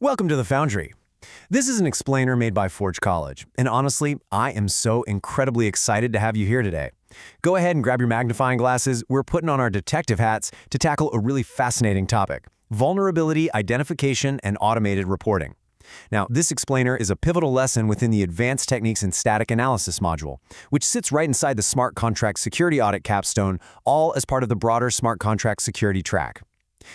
Welcome to the Foundry. This is an explainer made by Forge College, and honestly, I am so incredibly excited to have you here today. Go ahead and grab your magnifying glasses. We're putting on our detective hats to tackle a really fascinating topic: vulnerability identification and automated reporting. Now, this explainer is a pivotal lesson within the Advanced Techniques in Static Analysis module, which sits right inside the Smart Contract Security Audit capstone, all as part of the broader Smart Contract Security track.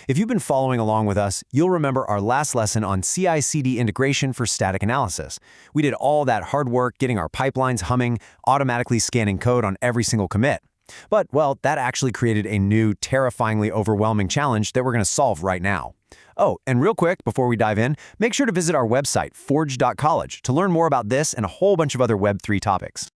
If you've been following along with us, you'll remember our last lesson on CI/CD integration for static analysis. We did all that hard work getting our pipelines humming, automatically scanning code on every single commit. But, well, that actually created a new, terrifyingly overwhelming challenge that we're going to solve right now. Oh, and real quick, before we dive in, make sure to visit our website, forge.college, to learn more about this and a whole bunch of other Web3 topics.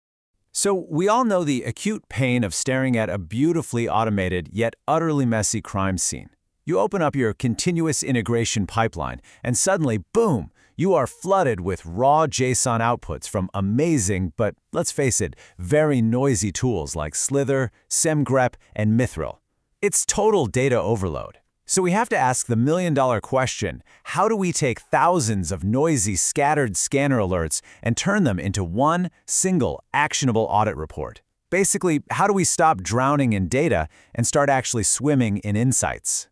So we all know the acute pain of staring at a beautifully automated yet utterly messy crime scene. You open up your continuous integration pipeline, and suddenly, boom, you are flooded with raw JSON outputs from amazing, but let's face it, very noisy tools like Slither, semgrep, and Mithril. It's total data overload. So we have to ask the million-dollar question: how do we take thousands of noisy, scattered scanner alerts and turn them into one single, actionable audit report? Basically, how do we stop drowning in data and start actually swimming in insights?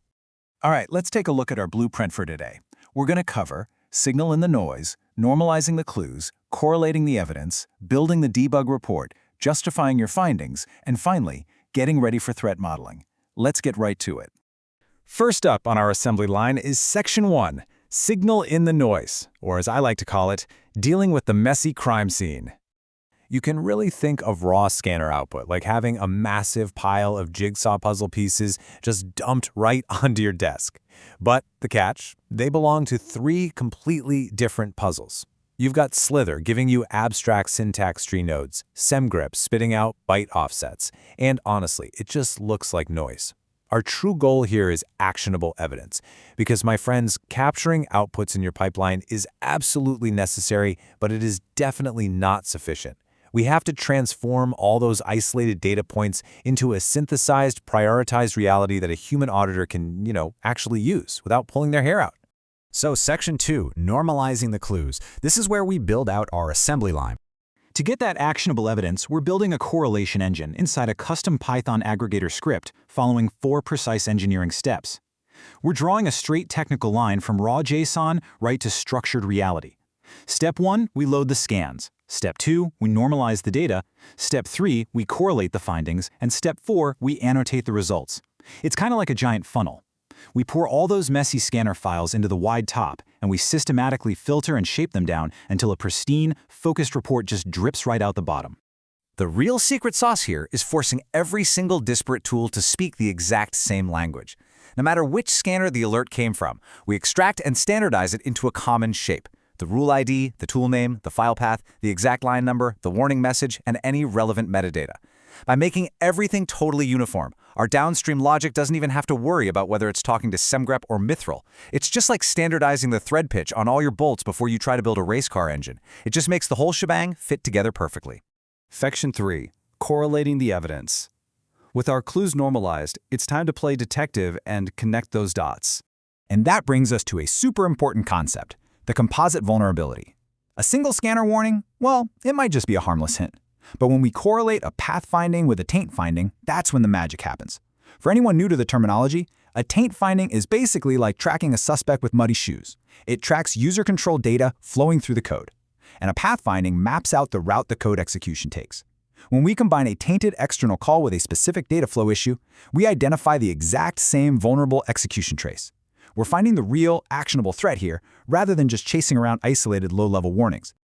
All right, let's take a look at our blueprint for today. We're going to cover signal in the noise, normalizing the clues, correlating the evidence, building the debug report, justifying your findings, and finally, getting ready for threat modeling. Let's get right to it. First up on our assembly line is Section 1, Signal in the Noise, or as I like to call it, dealing with the messy crime scene. You can really think of raw scanner output like having a massive pile of jigsaw puzzle pieces just dumped right onto your desk. But the catch, they belong to three completely different puzzles. You've got Slither giving you abstract syntax tree nodes, semgrep spitting out byte offsets, and honestly, it just looks like noise. Our true goal here is actionable evidence, because my friends, capturing outputs in your pipeline is absolutely necessary, but it is definitely not sufficient. We have to transform all those isolated data points into a synthesized, prioritized reality that a human auditor can, actually use without pulling their hair out. So Section 2, Normalizing the Clues. This is where we build out our assembly line. To get that actionable evidence, we're building a correlation engine inside a custom Python aggregator script following 4 precise engineering steps. We're drawing a straight technical line from raw JSON right to structured reality. Step 1, we load the scans. Step 2, we normalize the data. Step 3, we correlate the findings. And Step 4, we annotate the results. It's kind of like a giant funnel. We pour all those messy scanner files into the wide top, and we systematically filter and shape them down until a pristine, focused report just drips right out the bottom. The real secret sauce here is forcing every single disparate tool to speak the exact same language. No matter which scanner the alert came from, we extract and standardize it into a common shape: the rule ID, the tool name, the file path, the exact line number, the warning message, and any relevant metadata. By making everything totally uniform, our downstream logic doesn't even have to worry about whether it's talking to semgrep or Mithril. It's just like standardizing the thread pitch on all your bolts before you try to build a race car engine. It just makes the whole shebang fit together perfectly. Section 3, Correlating the Evidence. With our clues normalized, it's time to play detective and connect those dots. And that brings us to a super important concept: the composite vulnerability. A single scanner warning? Well, it might just be a harmless hint. But when we correlate a path finding with a taint finding, that's when the magic happens. For anyone new to the terminology, a taint finding is basically like tracking a suspect with muddy shoes. It tracks user-controlled data flowing through the code. And a path finding maps out the route the code execution takes. When we combine a tainted external call with a specific data flow issue, we identify the exact same vulnerable execution trace. We're finding the real, actionable threat here, rather than just chasing around isolated low-level warnings.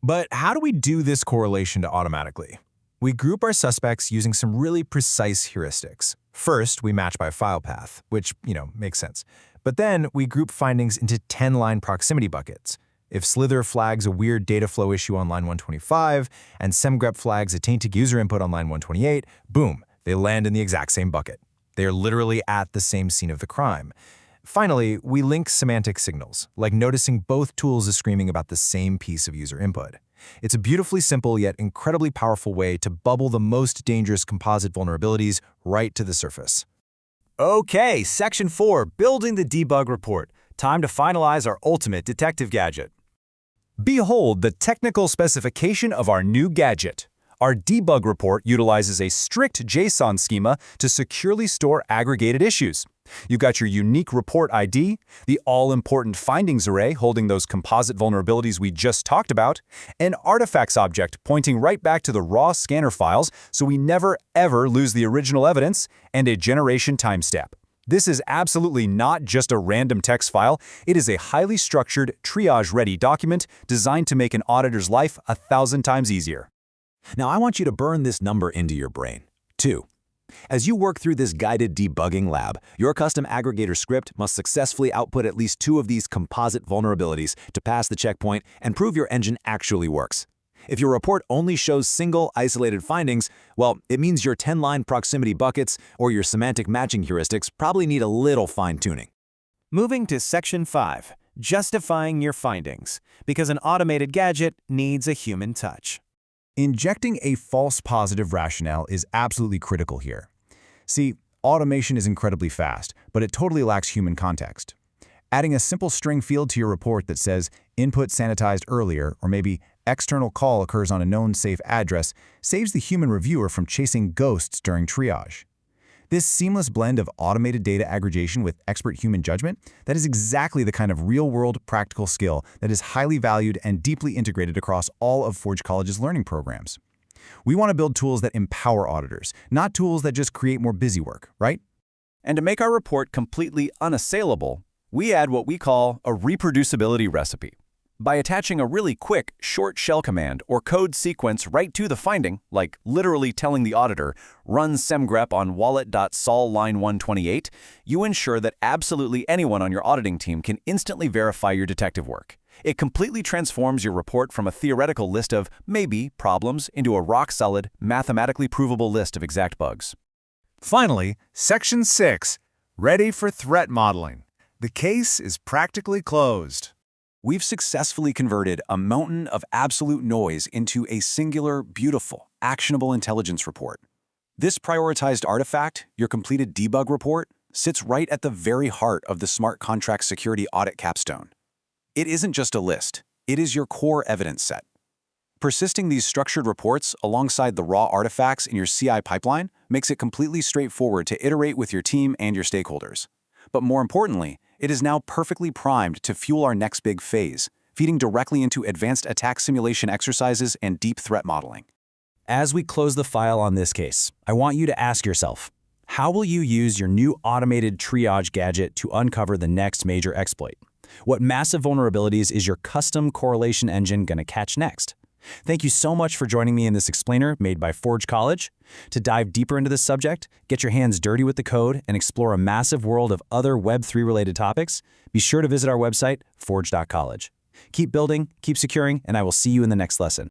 But how do we do this correlation automatically? We group our suspects using some really precise heuristics. First, we match by file path, which, makes sense. But then we group findings into 10-line proximity buckets. If Slither flags a weird data flow issue on line 125, and semgrep flags a tainted user input on line 128, boom, they land in the exact same bucket. They are literally at the same scene of the crime. Finally, we link semantic signals, like noticing both tools is screaming about the same piece of user input. It's a beautifully simple yet incredibly powerful way to bubble the most dangerous composite vulnerabilities right to the surface. Okay, Section 4, Building the Debug Report. Time to finalize our ultimate detective gadget. Behold the technical specification of our new gadget. Our debug report utilizes a strict JSON schema to securely store aggregated issues. You've got your unique report ID, the all-important findings array holding those composite vulnerabilities we just talked about, an artifacts object pointing right back to the raw scanner files so we never ever lose the original evidence, and a generation timestamp. This is absolutely not just a random text file, it is a highly structured, triage-ready document designed to make an auditor's life 1,000 times easier. Now I want you to burn this number into your brain. 2. As you work through this guided debugging lab, your custom aggregator script must successfully output at least 2 of these composite vulnerabilities to pass the checkpoint and prove your engine actually works. If your report only shows single, isolated findings, well, it means your 10-line proximity buckets or your semantic matching heuristics probably need a little fine-tuning. Moving to Section 5, justifying your findings, because an automated gadget needs a human touch. Injecting a false positive rationale is absolutely critical here. See, automation is incredibly fast, but it totally lacks human context. Adding a simple string field to your report that says input sanitized earlier, or maybe external call occurs on a known safe address, saves the human reviewer from chasing ghosts during triage. This seamless blend of automated data aggregation with expert human judgment, that is exactly the kind of real-world practical skill that is highly valued and deeply integrated across all of Forge College's learning programs. We want to build tools that empower auditors, not tools that just create more busy work, right? And to make our report completely unassailable, we add what we call a reproducibility recipe. By attaching a really quick, short shell command or code sequence right to the finding, like literally telling the auditor, run semgrep on wallet.sol line 128, you ensure that absolutely anyone on your auditing team can instantly verify your detective work. It completely transforms your report from a theoretical list of maybe problems into a rock-solid, mathematically provable list of exact bugs. Finally, Section 6, ready for threat modeling. The case is practically closed. We've successfully converted a mountain of absolute noise into a singular, beautiful, actionable intelligence report. This prioritized artifact, your completed debug report, sits right at the very heart of the smart contract security audit capstone. It isn't just a list, it is your core evidence set. Persisting these structured reports alongside the raw artifacts in your CI pipeline makes it completely straightforward to iterate with your team and your stakeholders. But more importantly, it is now perfectly primed to fuel our next big phase, feeding directly into advanced attack simulation exercises and deep threat modeling. As we close the file on this case, I want you to ask yourself, how will you use your new automated triage gadget to uncover the next major exploit? What massive vulnerabilities is your custom correlation engine going to catch next? Thank you so much for joining me in this explainer made by Forge College. To dive deeper into this subject, get your hands dirty with the code, and explore a massive world of other Web3 related topics, be sure to visit our website, forge.college. Keep building, keep securing, and I will see you in the next lesson.